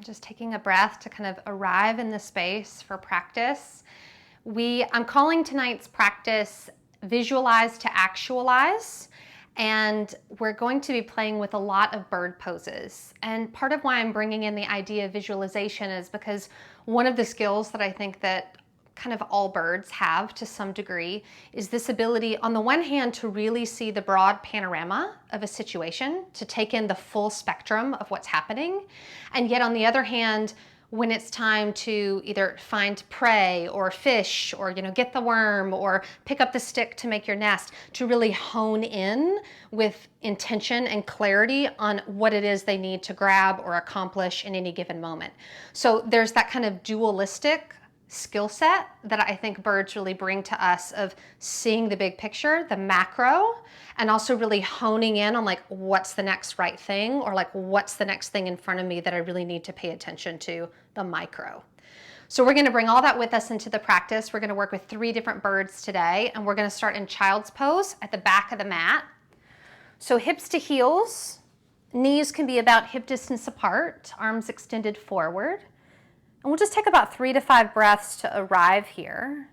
Just taking a breath to kind of arrive in the space for practice. I'm calling tonight's practice Visualize to Actualize, and we're going to be playing with a lot of bird poses. And part of why I'm bringing in the idea of visualization is because one of the skills that I think that kind of all birds have to some degree is this ability, on the one hand, to really see the broad panorama of a situation, to take in the full spectrum of what's happening. And yet on the other hand, when it's time to either find prey or fish or get the worm or pick up the stick to make your nest, to really hone in with intention and clarity on what it is they need to grab or accomplish in any given moment. So there's that kind of dualistic skill set that I think birds really bring to us, of seeing the big picture, the macro, and also really honing in on like what's the next right thing, or like what's the next thing in front of me that I really need to pay attention to, the micro. So we're going to bring all that with us into the practice. We're going to work with 3 different birds today, and we're going to start in child's pose at the back of the mat. So hips to heels, knees can be about hip distance apart, arms extended forward. And we'll just take about 3 to 5 breaths to arrive here.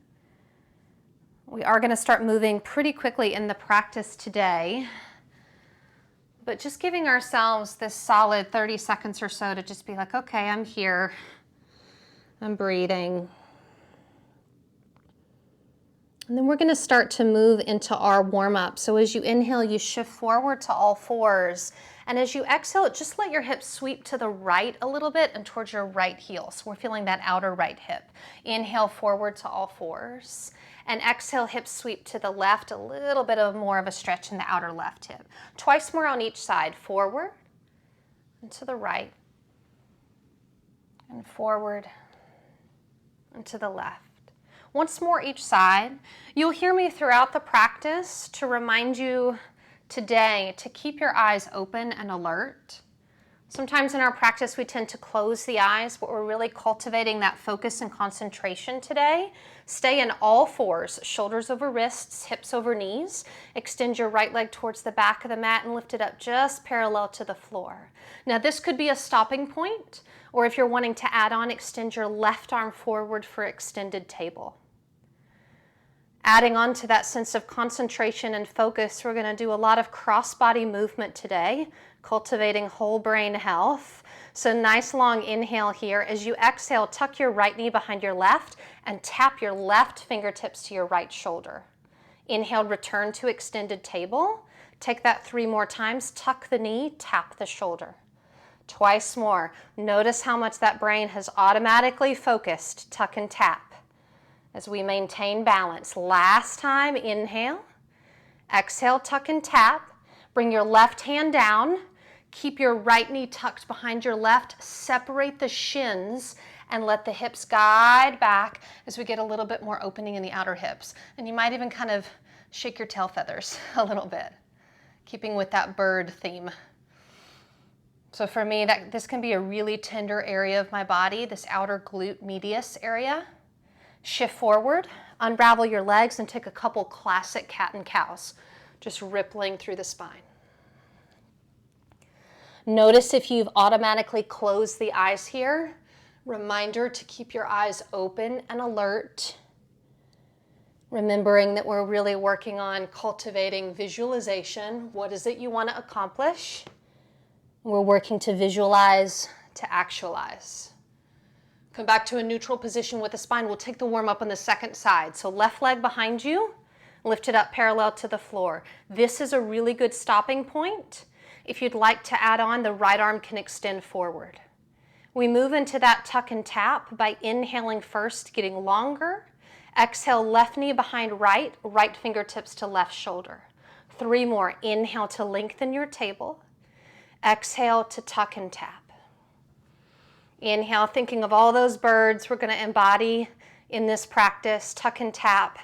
We are going to start moving pretty quickly in the practice today, but just giving ourselves this solid 30 seconds or so to just be like, okay, I'm here, I'm breathing. And then we're going to start to move into our warm-up. So as you inhale, you shift forward to all fours. And as you exhale, just let your hips sweep to the right a little bit and towards your right heel. So we're feeling that outer right hip. Inhale forward to all fours. And exhale, hips sweep to the left, a little bit of more of a stretch in the outer left hip. Twice more on each side. Forward and to the right. And forward and to the left. Once more each side. You'll hear me throughout the practice to remind you today to keep your eyes open and alert. Sometimes in our practice we tend to close the eyes, but we're really cultivating that focus and concentration today. Stay in all fours, shoulders over wrists, hips over knees. Extend your right leg towards the back of the mat and lift it up just parallel to the floor. Now this could be a stopping point, or if you're wanting to add on, extend your left arm forward for extended table. Adding on to that sense of concentration and focus, we're going to do a lot of cross-body movement today, cultivating whole brain health. So nice long inhale here. As you exhale, tuck your right knee behind your left and tap your left fingertips to your right shoulder. Inhale, return to extended table. Take that 3 more times. Tuck the knee, tap the shoulder. Twice more. Notice how much that brain has automatically focused. Tuck and tap. As we maintain balance. Last time, inhale. Exhale, tuck and tap. Bring your left hand down. Keep your right knee tucked behind your left. Separate the shins and let the hips guide back as we get a little bit more opening in the outer hips. And you might even kind of shake your tail feathers a little bit, keeping with that bird theme. So for me, this can be a really tender area of my body, this outer glute medius area. Shift forward, unravel your legs, and take a couple classic cat and cows, just rippling through the spine. Notice if you've automatically closed the eyes here. Reminder to keep your eyes open and alert. Remembering that we're really working on cultivating visualization. What is it you want to accomplish? We're working to visualize to actualize. Come back to a neutral position with the spine. We'll take the warm up on the second side. So left leg behind you, lift it up parallel to the floor. This is a really good stopping point. If you'd like to add on, the right arm can extend forward. We move into that tuck and tap by inhaling first, getting longer. Exhale, left knee behind right, right fingertips to left shoulder. 3 more. Inhale to lengthen your table. Exhale to tuck and tap. Inhale, thinking of all those birds we're going to embody in this practice, tuck and tap,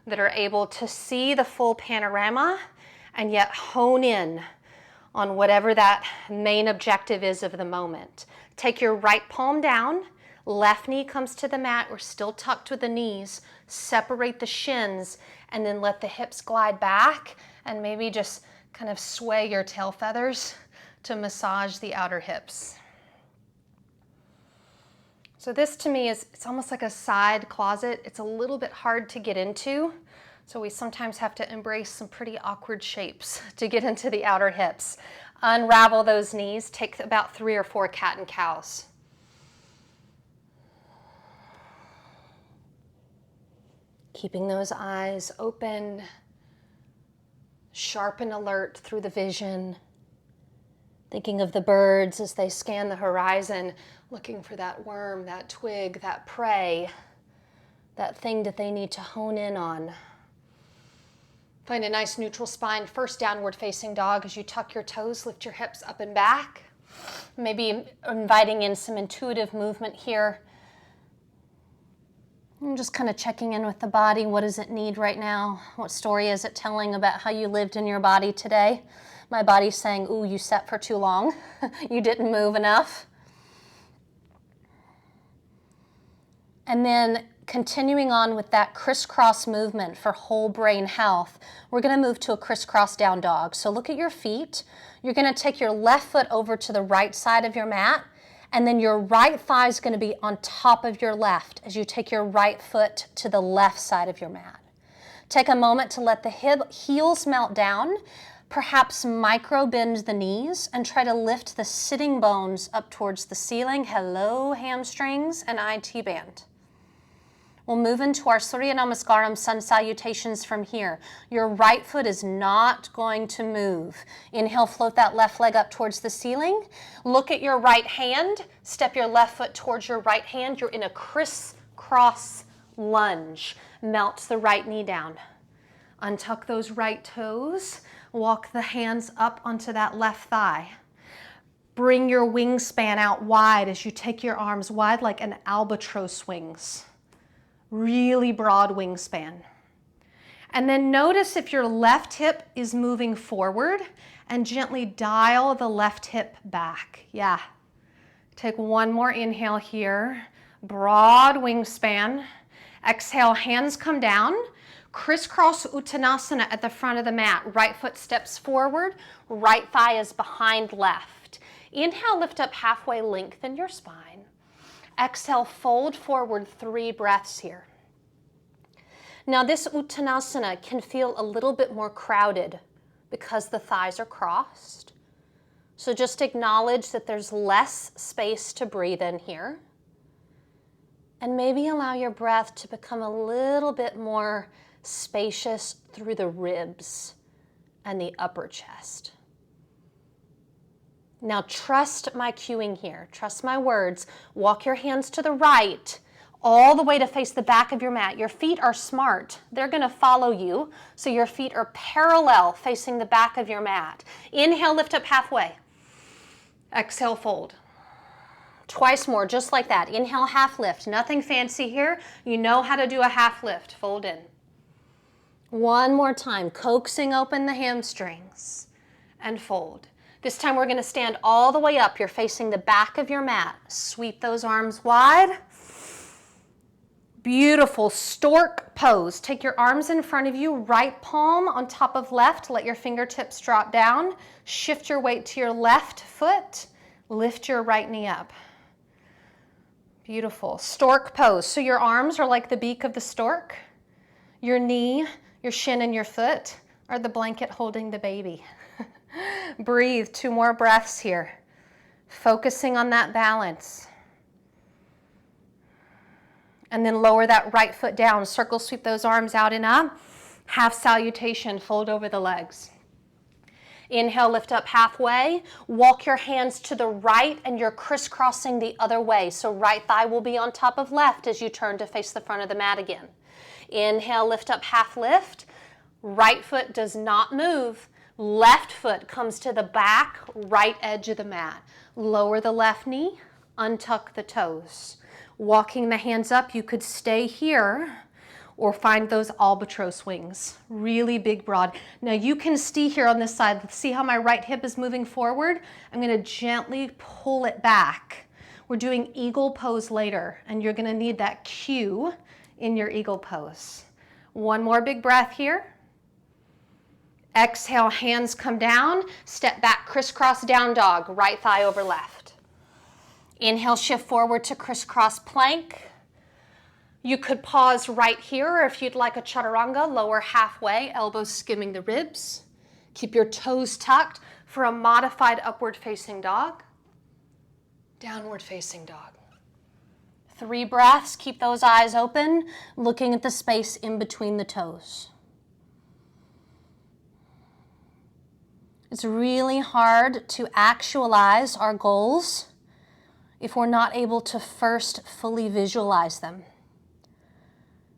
that are able to see the full panorama and yet hone in on whatever that main objective is of the moment. Take your right palm down, left knee comes to the mat, we're still tucked with the knees, separate the shins, and then let the hips glide back and maybe just kind of sway your tail feathers to massage the outer hips. So this to me is, it's almost like a side closet. It's a little bit hard to get into. So we sometimes have to embrace some pretty awkward shapes to get into the outer hips. Unravel those knees. Take about 3 or 4 cat and cows. Keeping those eyes open, sharp and alert through the vision. Thinking of the birds as they scan the horizon, looking for that worm, that twig, that prey, that thing that they need to hone in on. Find a nice neutral spine, first downward facing dog. As you tuck your toes, lift your hips up and back. Maybe inviting in some intuitive movement here. I'm just kind of checking in with the body. What does it need right now? What story is it telling about how you lived in your body today? My body's saying, ooh, you sat for too long. You didn't move enough. And then continuing on with that crisscross movement for whole brain health, we're going to move to a crisscross down dog. So look at your feet. You're going to take your left foot over to the right side of your mat, and then your right thigh is going to be on top of your left as you take your right foot to the left side of your mat. Take a moment to let the heels melt down. Perhaps micro bend the knees and try to lift the sitting bones up towards the ceiling. Hello, hamstrings and IT band. We'll move into our Surya Namaskaram, sun salutations from here. Your right foot is not going to move. Inhale, float that left leg up towards the ceiling. Look at your right hand. Step your left foot towards your right hand. You're in a crisscross lunge. Melt the right knee down. Untuck those right toes. Walk the hands up onto that left thigh. Bring your wingspan out wide as you take your arms wide like an albatross wings. Really broad wingspan. And then notice if your left hip is moving forward and gently dial the left hip back. Yeah. Take one more inhale here. Broad wingspan. Exhale, hands come down. Crisscross Uttanasana at the front of the mat. Right foot steps forward, right thigh is behind left. Inhale, lift up halfway, lengthen your spine. Exhale, fold forward 3 breaths here. Now this Uttanasana can feel a little bit more crowded because the thighs are crossed. So just acknowledge that there's less space to breathe in here. And maybe allow your breath to become a little bit more spacious through the ribs and the upper chest. Now trust my cueing here. Trust my words. Walk your hands to the right, all the way to face the back of your mat. Your feet are smart. They're going to follow you, so your feet are parallel facing the back of your mat. Inhale, lift up halfway. Exhale, fold. Twice more, just like that. Inhale, half lift. Nothing fancy here. You know how to do a half lift. Fold in. One more time, coaxing open the hamstrings and fold. This time we're going to stand all the way up. You're facing the back of your mat. Sweep those arms wide. Beautiful Stork pose. Take your arms in front of you, right palm on top of left. Let your fingertips drop down. Shift your weight to your left foot. Lift your right knee up. Beautiful. Stork pose. So your arms are like the beak of the stork. Your knee, your shin, and your foot are the blanket holding the baby. Breathe. 2 more breaths here. Focusing on that balance. And then lower that right foot down. Circle sweep those arms out and up. Half salutation. Fold over the legs. Inhale, lift up halfway. Walk your hands to the right and you're crisscrossing the other way. So right thigh will be on top of left as you turn to face the front of the mat again. Inhale, lift up, half lift. Right foot does not move. Left foot comes to the back, right edge of the mat. Lower the left knee, untuck the toes. Walking the hands up, you could stay here or find those albatross wings. Really big, broad. Now you can stay here on this side. See how my right hip is moving forward? I'm gonna gently pull it back. We're doing eagle pose later, and you're gonna need that cue in your eagle pose. One more big breath here. Exhale, hands come down, step back, crisscross down dog, right thigh over left. Inhale, shift forward to crisscross plank. You could pause right here, or if you'd like a chaturanga, lower halfway, elbows skimming the ribs. Keep your toes tucked for a modified upward facing dog. Downward facing dog. 3 breaths, keep those eyes open, looking at the space in between the toes. It's really hard to actualize our goals if we're not able to first fully visualize them.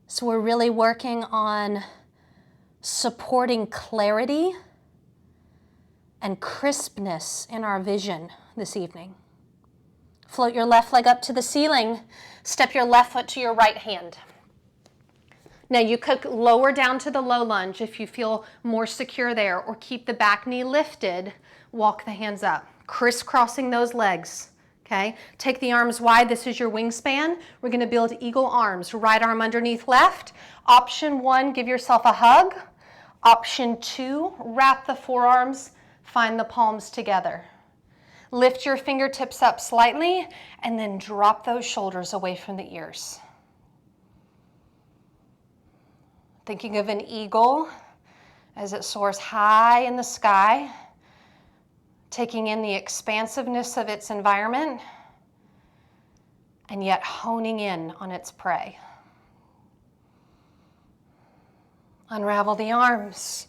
So we're really working on supporting clarity and crispness in our vision this evening. Float your left leg up to the ceiling. Step your left foot to your right hand. Now you could lower down to the low lunge if you feel more secure there, or keep the back knee lifted. Walk the hands up, crisscrossing those legs. Okay, take the arms wide. This is your wingspan. We're going to build eagle arms. Right arm underneath left. Option 1, give yourself a hug. Option 2, wrap the forearms, find the palms together. Lift your fingertips up slightly and then drop those shoulders away from the ears. Thinking of an eagle as it soars high in the sky, taking in the expansiveness of its environment, and yet honing in on its prey. Unravel the arms.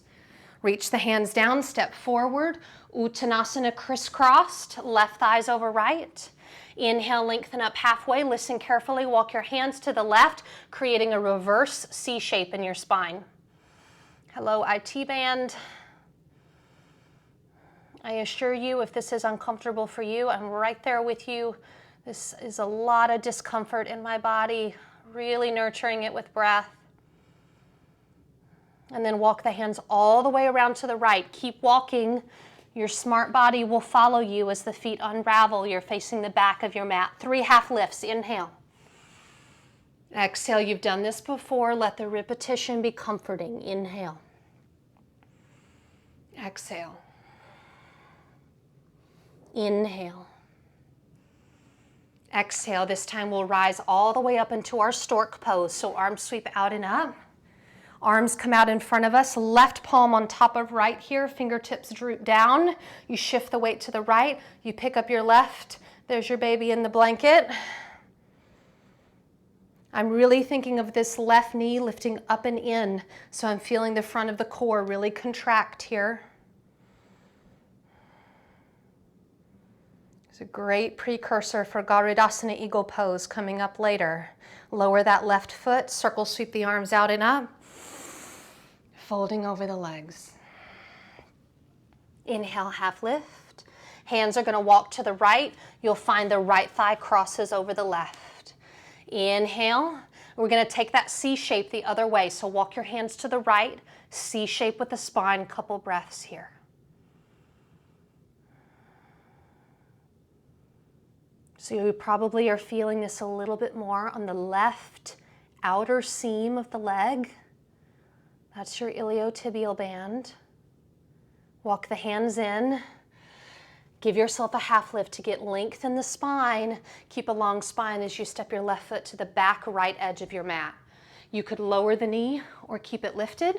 Reach the hands down, step forward. Uttanasana crisscrossed, left thighs over right. Inhale, lengthen up halfway. Listen carefully. Walk your hands to the left, creating a reverse C shape in your spine. Hello, IT band. I assure you, if this is uncomfortable for you, I'm right there with you. This is a lot of discomfort in my body, really nurturing it with breath. And then walk the hands all the way around to the right. Keep walking. Your smart body will follow you as the feet unravel. You're facing the back of your mat. 3 half lifts. Inhale. Exhale. You've done this before. Let the repetition be comforting. Inhale. Exhale. Inhale. Exhale. This time we'll rise all the way up into our stork pose. So arms sweep out and up. Arms come out in front of us. Left palm on top of right here. Fingertips droop down. You shift the weight to the right. You pick up your left. There's your baby in the blanket. I'm really thinking of this left knee lifting up and in. So I'm feeling the front of the core really contract here. It's a great precursor for Garudasana Eagle Pose coming up later. Lower that left foot, circle sweep the arms out and up, folding over the legs. Inhale, half lift. Hands are going to walk to the right. You'll find the right thigh crosses over the left. Inhale. We're going to take that C shape the other way. So walk your hands to the right, C shape with the spine, couple breaths here. So you probably are feeling this a little bit more on the left outer seam of the leg. That's your iliotibial band. Walk the hands in. Give yourself a half lift to get length in the spine. Keep a long spine as you step your left foot to the back right edge of your mat. You could lower the knee or keep it lifted,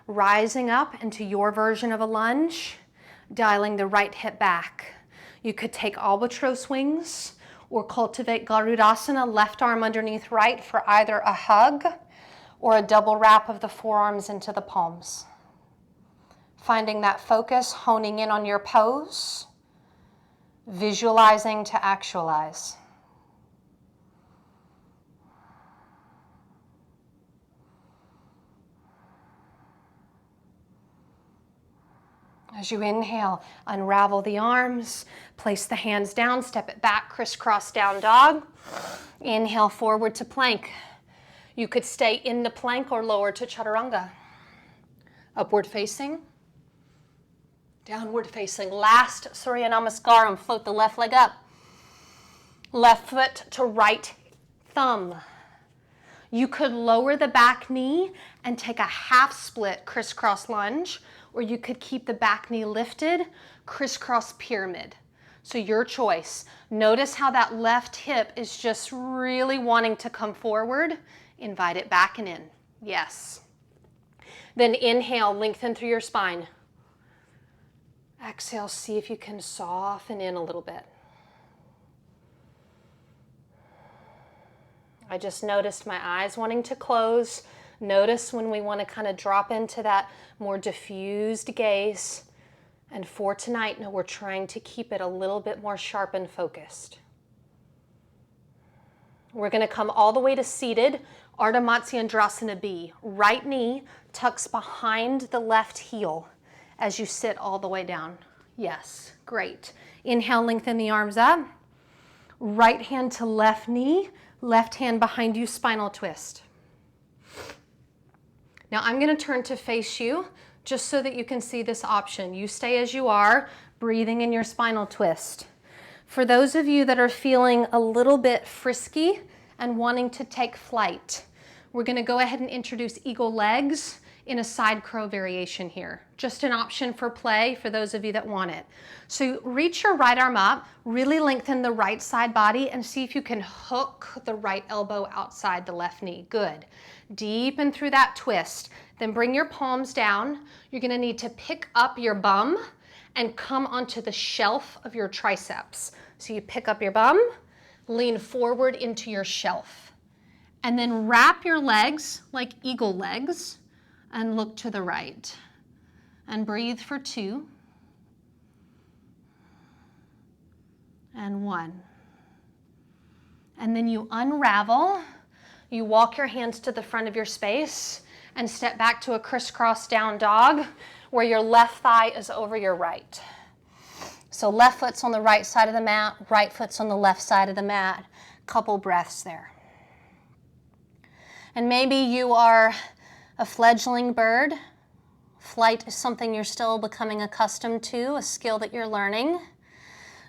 rising up into your version of a lunge, dialing the right hip back. You could take albatross wings or cultivate Garudasana, left arm underneath right for either a hug or a double wrap of the forearms into the palms. Finding that focus, honing in on your pose, visualizing to actualize. As you inhale, unravel the arms, place the hands down, step it back, crisscross down dog. Inhale forward to plank. You could stay in the plank or lower to chaturanga. Upward facing, downward facing. Last Surya Namaskaram, float the left leg up. Left foot to right thumb. You could lower the back knee and take a half split crisscross lunge, or you could keep the back knee lifted, crisscross pyramid. So your choice. Notice how that left hip is just really wanting to come forward. Invite it back and in. Yes. Then inhale, lengthen through your spine. Exhale, see if you can soften in a little bit. I just noticed my eyes wanting to close. Notice when we want to kind of drop into that more diffused gaze. And for tonight, no, we're trying to keep it a little bit more sharp and focused. We're going to come all the way to seated, Ardha Matsyendrasana B. Right knee tucks behind the left heel as you sit all the way down. Yes, great. Inhale, lengthen the arms up. Right hand to left knee, left hand behind you, spinal twist. Now I'm going to turn to face you just so that you can see this option. You stay as you are, breathing in your spinal twist. For those of you that are feeling a little bit frisky and wanting to take flight, we're going to go ahead and introduce eagle legs in a side crow variation here. Just an option for play for those of you that want it. So reach your right arm up, really lengthen the right side body, and see if you can hook the right elbow outside the left knee. Good. Deepen through that twist. Then bring your palms down. You're going to need to pick up your bum and come onto the shelf of your triceps. So you pick up your bum, lean forward into your shelf, and then wrap your legs like eagle legs and look to the right. And breathe for 2 and 1. And then you unravel. You walk your hands to the front of your space and step back to a crisscross down dog where your left thigh is over your right. So left foot's on the right side of the mat, right foot's on the left side of the mat. Couple breaths there. And maybe you are a fledgling bird. Flight is something you're still becoming accustomed to, a skill that you're learning.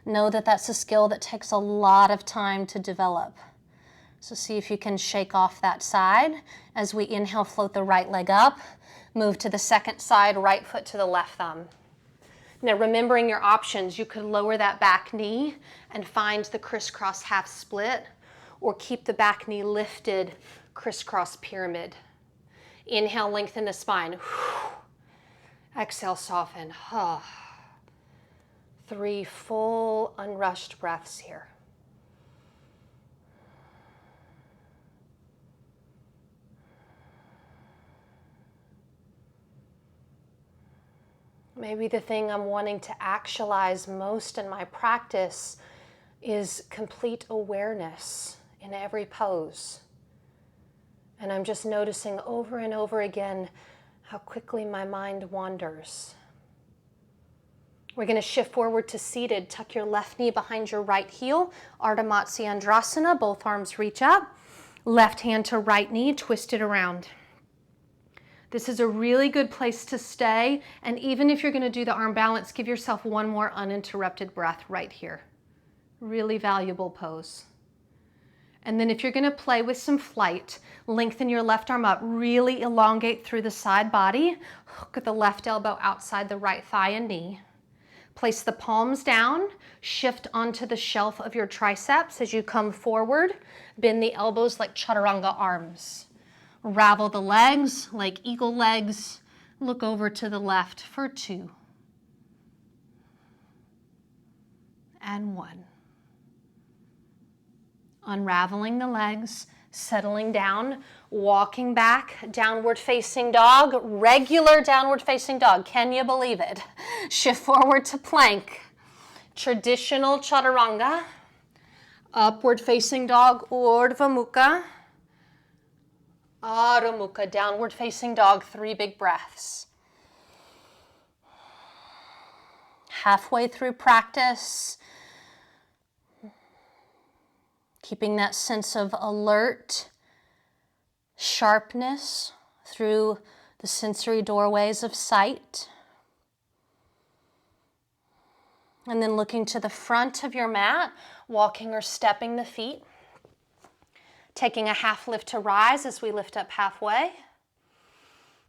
Know that that's a skill that takes a lot of time to develop. So see if you can shake off that side. As we inhale, float the right leg up. Move to the second side, right foot to the left thumb. Now remembering your options, you could lower that back knee and find the crisscross half split, or keep the back knee lifted, crisscross pyramid. Inhale, lengthen the spine. Exhale, soften. 3 full, unrushed breaths here. Maybe the thing I'm wanting to actualize most in my practice is complete awareness in every pose. And I'm just noticing over and over again how quickly my mind wanders. We're going to shift forward to seated. Tuck your left knee behind your right heel. Ardha Matsyendrasana, both arms reach up. Left hand to right knee, twist it around. This is a really good place to stay. And even if you're going to do the arm balance, give yourself one more uninterrupted breath right here. Really valuable pose. And then if you're going to play with some flight, lengthen your left arm up, really elongate through the side body, hook the left elbow outside the right thigh and knee. Place the palms down, shift onto the shelf of your triceps as you come forward, bend the elbows like chaturanga arms. Ravel the legs like eagle legs, look over to the left for 2 and 1. Unraveling the legs, settling down, walking back, downward facing dog, regular downward facing dog. Can you believe it? Shift forward to plank. Traditional chaturanga. Upward facing dog, Urdhva Mukha. Adho Mukha, downward facing dog, 3 big breaths. Halfway through practice, keeping that sense of alert, sharpness through the sensory doorways of sight. And then looking to the front of your mat, walking or stepping the feet. Taking a half lift to rise as we lift up halfway.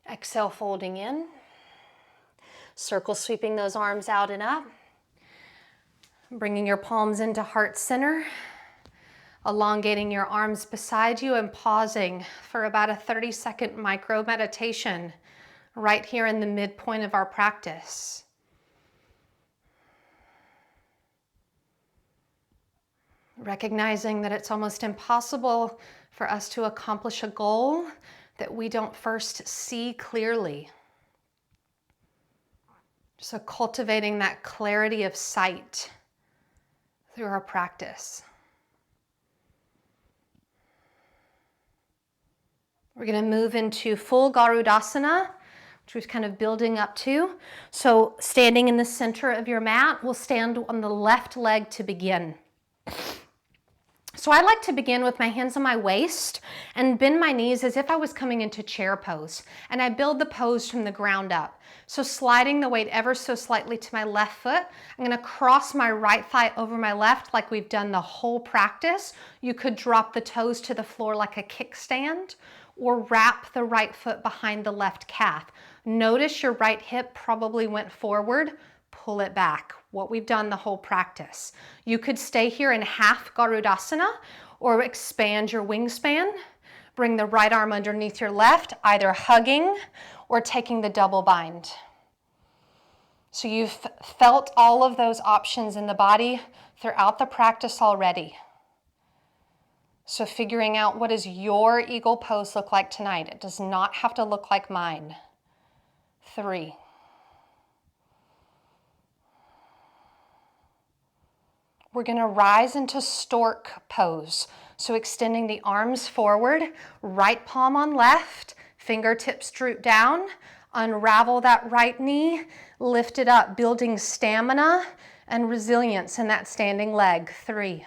Exhale, folding in. Circle sweeping those arms out and up. Bringing your palms into heart center, elongating your arms beside you and pausing for about a 30-second micro meditation right here in the midpoint of our practice. Recognizing that it's almost impossible for us to accomplish a goal that we don't first see clearly. So cultivating that clarity of sight through our practice. We're going to move into full Garudasana, which we're kind of building up to. So standing in the center of your mat, we'll stand on the left leg to begin. So I like to begin with my hands on my waist and bend my knees as if I was coming into chair pose. And I build the pose from the ground up. So sliding the weight ever so slightly to my left foot, I'm going to cross my right thigh over my left like we've done the whole practice. You could drop the toes to the floor like a kickstand or wrap the right foot behind the left calf. Notice your right hip probably went forward. Pull it back. What we've done the whole practice. You could stay here in half Garudasana or expand your wingspan. Bring the right arm underneath your left, either hugging or taking the double bind. So you've felt all of those options in the body throughout the practice already. So figuring out what does your eagle pose look like tonight. It does not have to look like mine. 3. We're going to rise into Stork pose. So extending the arms forward, right palm on left, fingertips droop down, unravel that right knee, lift it up, building stamina and resilience in that standing leg. 3.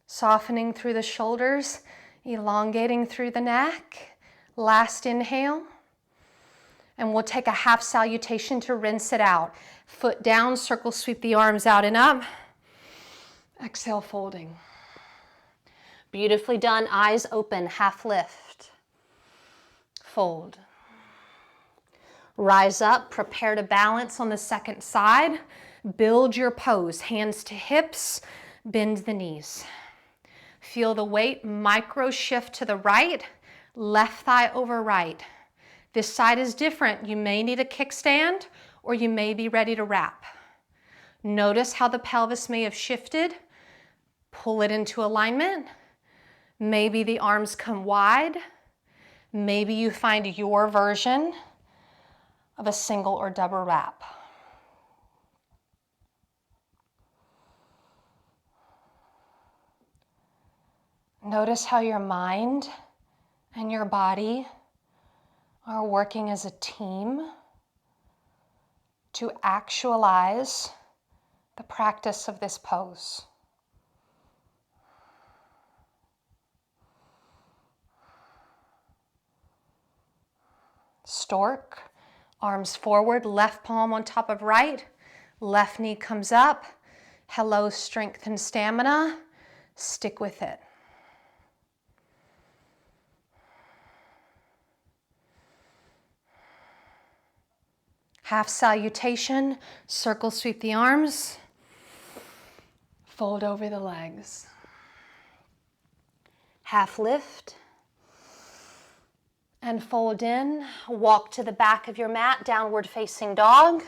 Softening through the shoulders, elongating through the neck. Last inhale. And we'll take a half salutation to rinse it out. Foot down, circle sweep the arms out and up. Exhale, folding. Beautifully done, eyes open, half lift. Fold. Rise up, prepare to balance on the second side. Build your pose, hands to hips, bend the knees. Feel the weight, micro shift to the right, left thigh over right. This side is different. You may need a kickstand or you may be ready to wrap. Notice how the pelvis may have shifted. Pull it into alignment. Maybe the arms come wide. Maybe you find your version of a single or double wrap. Notice how your mind and your body are working as a team to actualize the practice of this pose. Stork, arms forward, left palm on top of right, left knee comes up. Hello, strength and stamina. Stick with it. Half salutation, circle sweep the arms, fold over the legs. Half lift and fold in. Walk to the back of your mat, downward facing dog.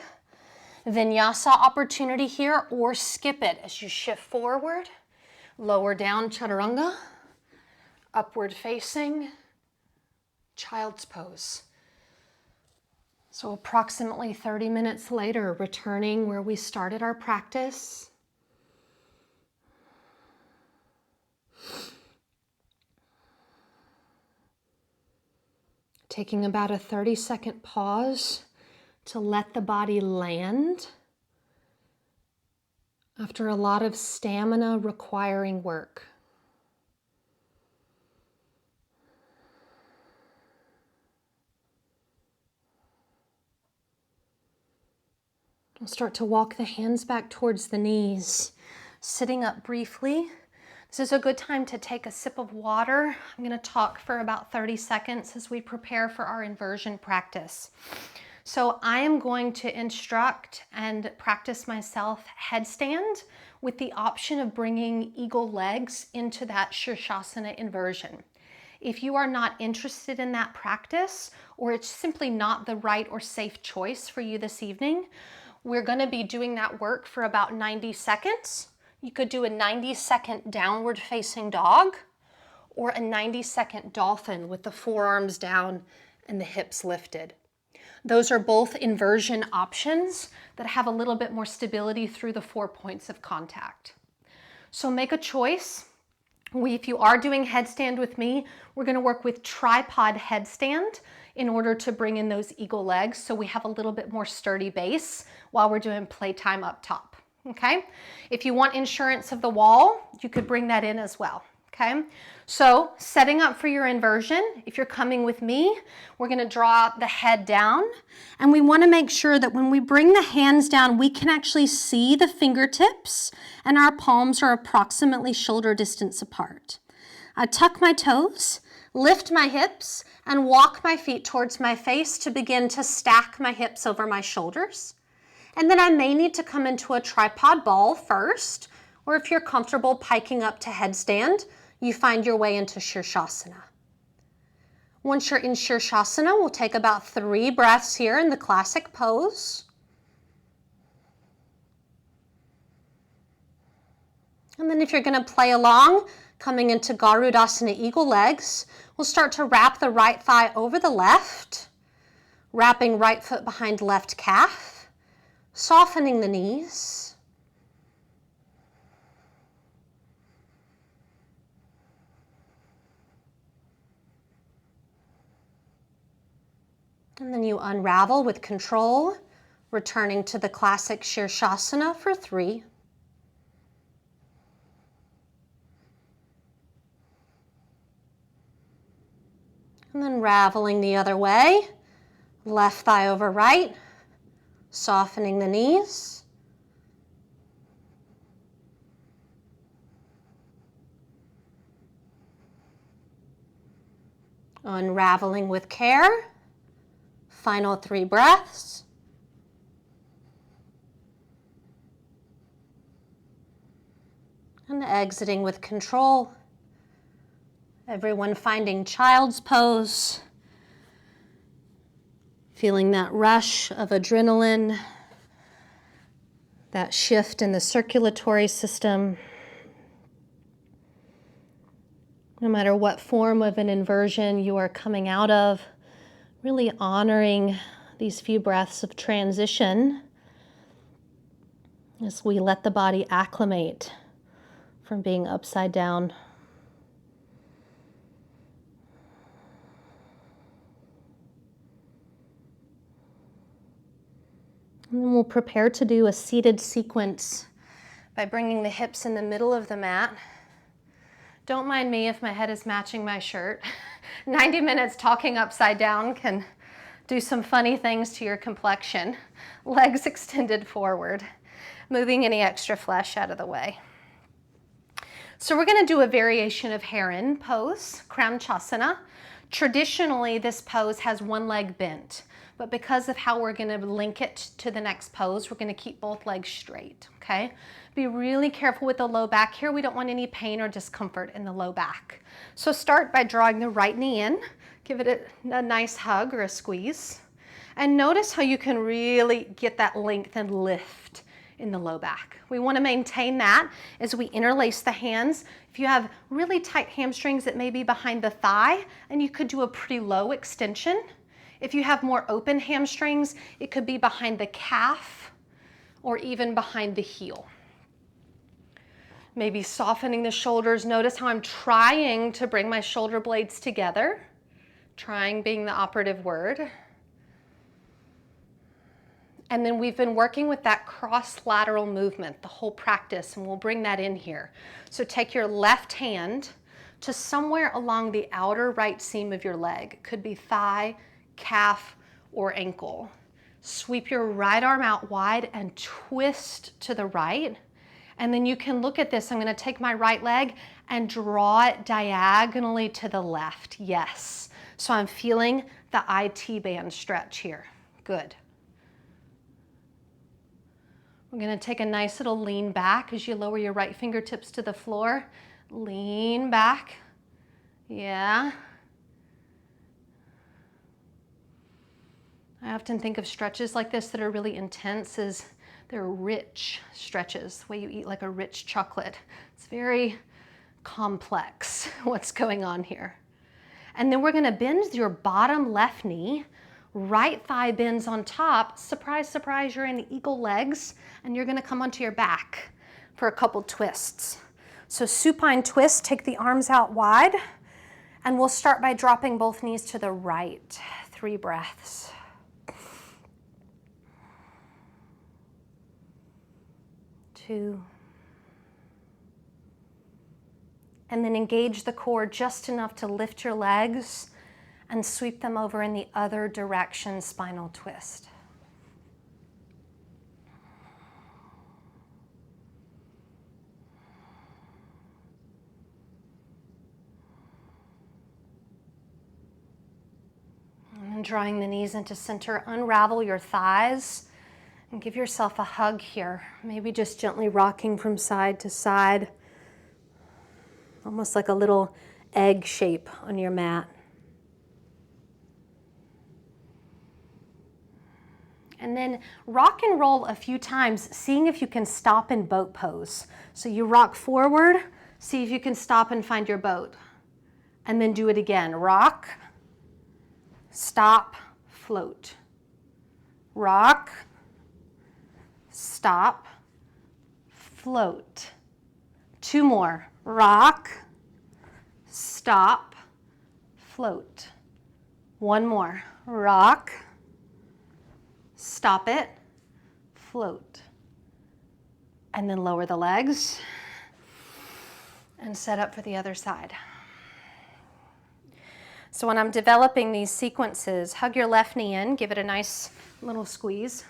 Vinyasa opportunity here, or skip it as you shift forward. Lower down, chaturanga. Upward facing, child's pose. So approximately 30 minutes later, returning where we started our practice. Taking about a 30-second pause to let the body land after a lot of stamina requiring work. We'll start to walk the hands back towards the knees, sitting up briefly. This is a good time to take a sip of water. I'm going to talk for about 30 seconds as we prepare for our inversion practice. So I am going to instruct and practice myself headstand with the option of bringing eagle legs into that Shirshasana inversion. If you are not interested in that practice, or it's simply not the right or safe choice for you this evening, we're going to be doing that work for about 90 seconds. You could do a 90-second downward facing dog or a 90-second dolphin with the forearms down and the hips lifted. Those are both inversion options that have a little bit more stability through the 4 points of contact. So make a choice. If you are doing headstand with me, we're going to work with tripod headstand in order to bring in those eagle legs so we have a little bit more sturdy base while we're doing playtime up top. Okay? If you want insurance of the wall, you could bring that in as well. Okay? So setting up for your inversion, if you're coming with me, we're going to draw the head down, and we want to make sure that when we bring the hands down, we can actually see the fingertips and our palms are approximately shoulder distance apart. I tuck my toes, lift my hips, and walk my feet towards my face to begin to stack my hips over my shoulders. And then I may need to come into a tripod ball first, or if you're comfortable piking up to headstand, you find your way into Shirshasana. Once you're in Shirshasana, we'll take about 3 breaths here in the classic pose. And then if you're going to play along, coming into Garudasana eagle legs, we'll start to wrap the right thigh over the left, wrapping right foot behind left calf, softening the knees. And then you unravel with control, returning to the classic Shirshasana for 3. And then raveling the other way, left thigh over right, softening the knees. Unraveling with care. Final 3 breaths. And exiting with control. Everyone finding child's pose. Feeling that rush of adrenaline, that shift in the circulatory system. No matter what form of an inversion you are coming out of, really honoring these few breaths of transition as we let the body acclimate from being upside down. And then we'll prepare to do a seated sequence by bringing the hips in the middle of the mat. Don't mind me if my head is matching my shirt. 90 minutes talking upside down can do some funny things to your complexion. Legs extended forward, moving any extra flesh out of the way. So we're going to do a variation of Heron Pose, Kramchasana. Traditionally, this pose has one leg bent, but because of how we're going to link it to the next pose, we're going to keep both legs straight, okay? Be really careful with the low back here. We don't want any pain or discomfort in the low back. So start by drawing the right knee in. Give it a nice hug or a squeeze. And notice how you can really get that length and lift in the low back. We want to maintain that as we interlace the hands. If you have really tight hamstrings, it may be behind the thigh, and you could do a pretty low extension. If you have more open hamstrings, it could be behind the calf or even behind the heel. Maybe softening the shoulders. Notice how I'm trying to bring my shoulder blades together. Trying being the operative word. And then we've been working with that cross-lateral movement the whole practice, and we'll bring that in here. So take your left hand to somewhere along the outer right seam of your leg. It could be thigh, calf, or ankle. Sweep your right arm out wide and twist to the right. And then you can look at this. I'm going to take my right leg and draw it diagonally to the left. Yes. So I'm feeling the IT band stretch here. Good. We're going to take a nice little lean back as you lower your right fingertips to the floor. Lean back. Yeah. I often think of stretches like this that are really intense as they're rich stretches, the way you eat like a rich chocolate. It's very complex what's going on here. And then we're going to bend your bottom left knee. Right thigh bends on top. Surprise, surprise, you're in eagle legs, and you're going to come onto your back for a couple twists. So supine twist, take the arms out wide, and we'll start by dropping both knees to the right. 3 breaths. 2. And then engage the core just enough to lift your legs and sweep them over in the other direction, spinal twist. And then drawing the knees into center, unravel your thighs and give yourself a hug here. Maybe just gently rocking from side to side, almost like a little egg shape on your mat. And then rock and roll a few times, seeing if you can stop in boat pose. So you rock forward, see if you can stop and find your boat. And then do it again. Rock, stop, float. Rock, stop, float. 2 more. Rock, stop, float. 1 more. Rock, stop it, float. And then lower the legs and set up for the other side. So when I'm developing these sequences, hug your left knee in, give it a nice little squeeze.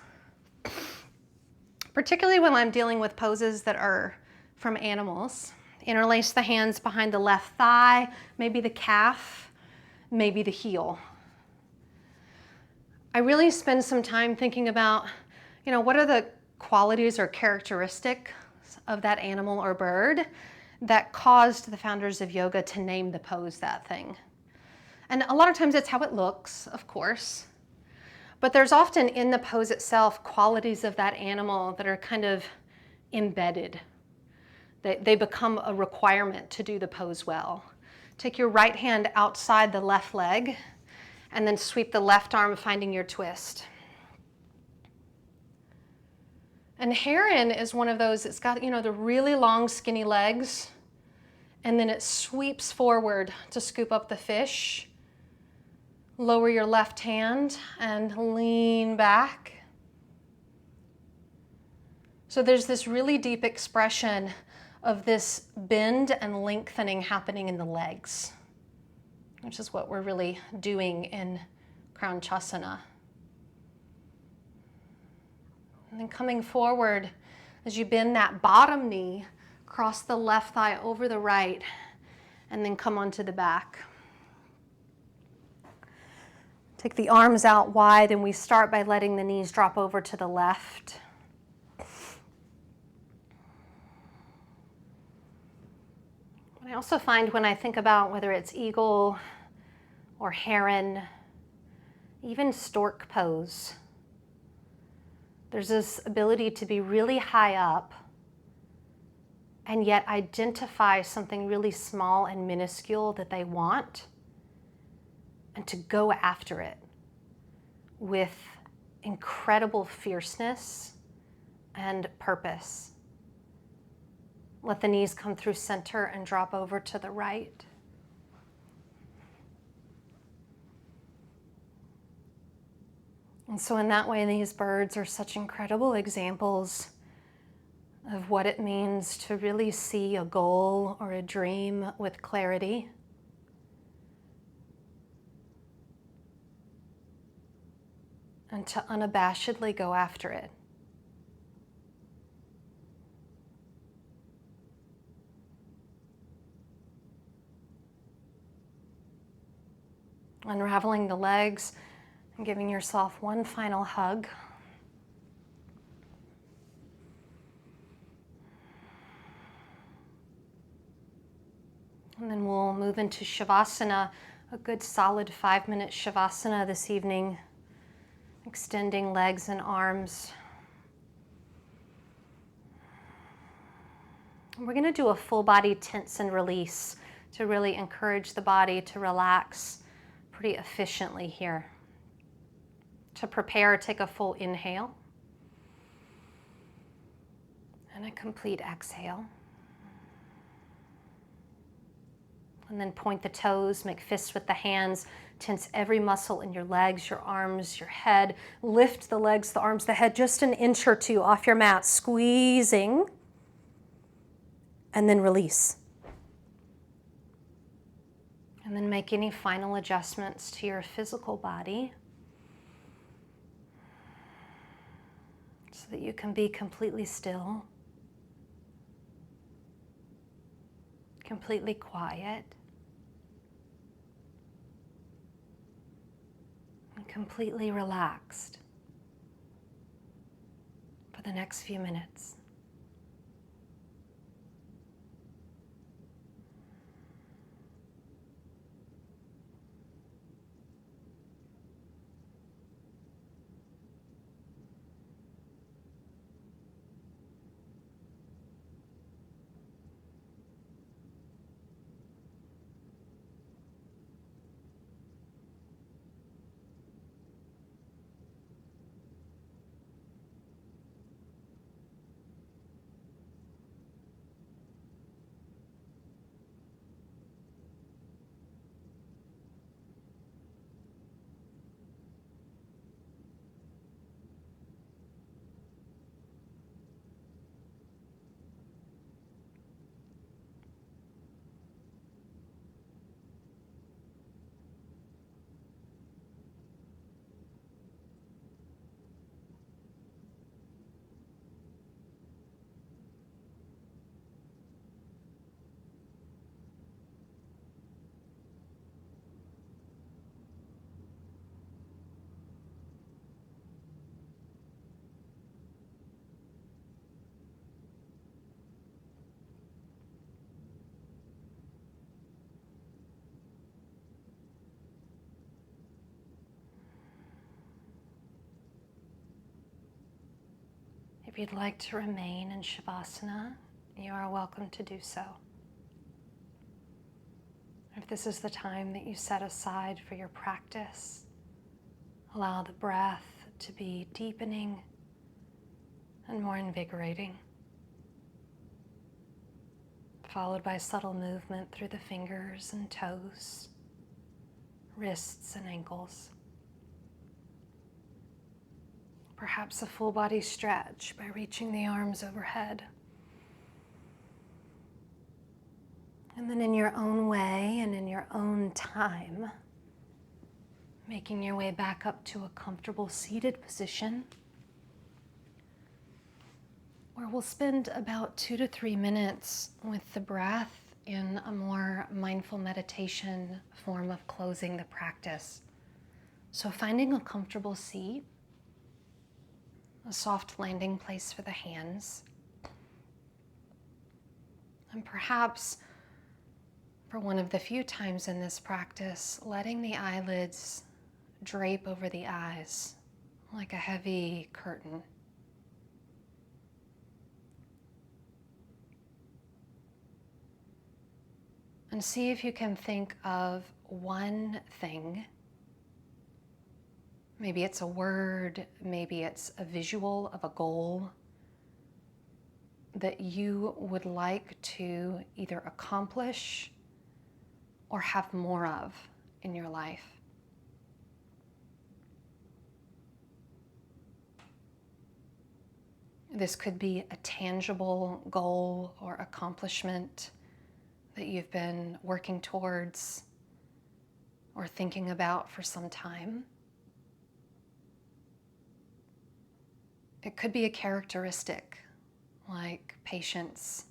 Particularly when I'm dealing with poses that are from animals. Interlace the hands behind the left thigh, maybe the calf, maybe the heel. I really spend some time thinking about, what are the qualities or characteristics of that animal or bird that caused the founders of yoga to name the pose that thing. And a lot of times it's how it looks, of course, but there's often in the pose itself qualities of that animal that are kind of embedded. They become a requirement to do the pose well. Take your right hand outside the left leg and then sweep the left arm, finding your twist. And Heron is one of those, it's got, the really long skinny legs, and then it sweeps forward to scoop up the fish. Lower your left hand and lean back. So there's this really deep expression of this bend and lengthening happening in the legs, which is what we're really doing in Kranchasana. And then coming forward, as you bend that bottom knee, cross the left thigh over the right, and then come onto the back. Take the arms out wide, and we start by letting the knees drop over to the left. I also find when I think about whether it's eagle or heron, even stork pose, there's this ability to be really high up and yet identify something really small and minuscule that they want and to go after it with incredible fierceness and purpose. Let the knees come through center and drop over to the right. And so in that way, these birds are such incredible examples of what it means to really see a goal or a dream with clarity. And to unabashedly go after it. Unraveling the legs and giving yourself one final hug. And then we'll move into Shavasana, a good solid 5-minute Shavasana this evening, extending legs and arms. We're going to do a full body tense and release to really encourage the body to relax pretty efficiently here. To prepare, take a full inhale and a complete exhale. And then point the toes, make fists with the hands, tense every muscle in your legs, your arms, your head. Lift the legs, the arms, the head, just an inch or two off your mat, squeezing, and then release. And then make any final adjustments to your physical body so that you can be completely still, completely quiet, and completely relaxed for the next few minutes. If you'd like to remain in Shavasana, you are welcome to do so. If this is the time that you set aside for your practice, allow the breath to be deepening and more invigorating, followed by subtle movement through the fingers and toes, wrists and ankles. Perhaps a full body stretch by reaching the arms overhead. And then in your own way and in your own time, making your way back up to a comfortable seated position, where we'll spend about 2 to 3 minutes with the breath in a more mindful meditation form of closing the practice. So finding a comfortable seat, a soft landing place for the hands, and perhaps for one of the few times in this practice, letting the eyelids drape over the eyes like a heavy curtain. And see if you can think of one thing. Maybe it's a word, maybe it's a visual of a goal that you would like to either accomplish or have more of in your life. This could be a tangible goal or accomplishment that you've been working towards or thinking about for some time. It could be a characteristic like patience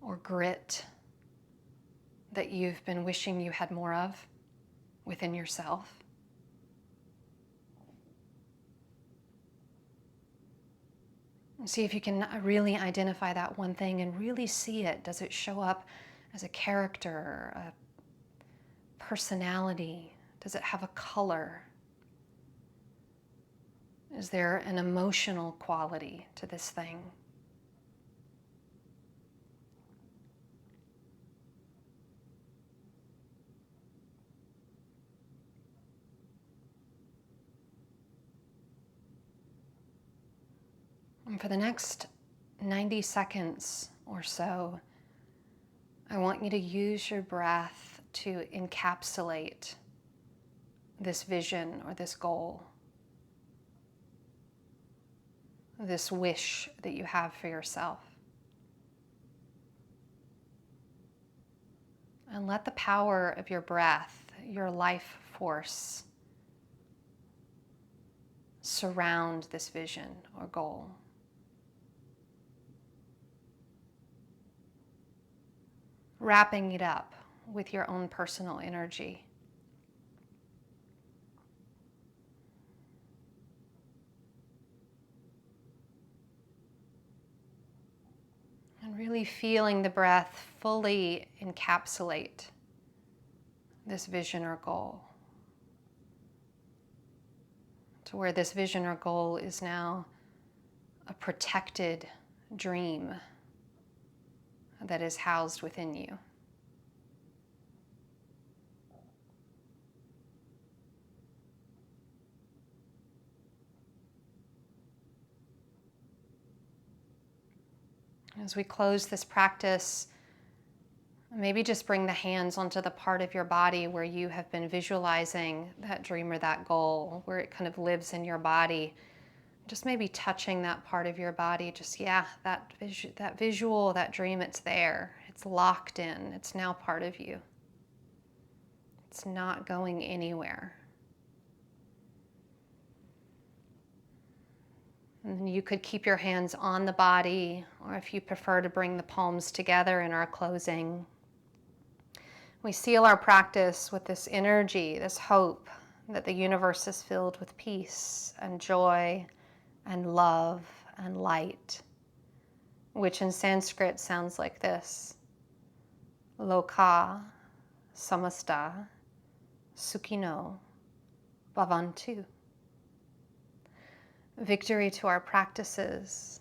or grit that you've been wishing you had more of within yourself. And see if you can really identify that one thing and really see it. Does it show up as a character, a personality? Does it have a color? Is there an emotional quality to this thing? And for the next 90 seconds or so, I want you to use your breath to encapsulate this vision or this goal, this wish that you have for yourself. And let the power of your breath, your life force, surround this vision or goal. Wrapping it up with your own personal energy. And really feeling the breath fully encapsulate this vision or goal, to where this vision or goal is now a protected dream that is housed within you. As we close this practice, maybe just bring the hands onto the part of your body where you have been visualizing that dream or that goal, where it kind of lives in your body. Just maybe touching that part of your body, just, yeah, that visual, that dream, it's there. It's locked in. It's now part of you. It's not going anywhere. And you could keep your hands on the body, or if you prefer to bring the palms together in our closing. We seal our practice with this energy, this hope that the universe is filled with peace and joy and love and light, which in Sanskrit sounds like this: Loka samasta sukhino bhavantu. Victory to our practices,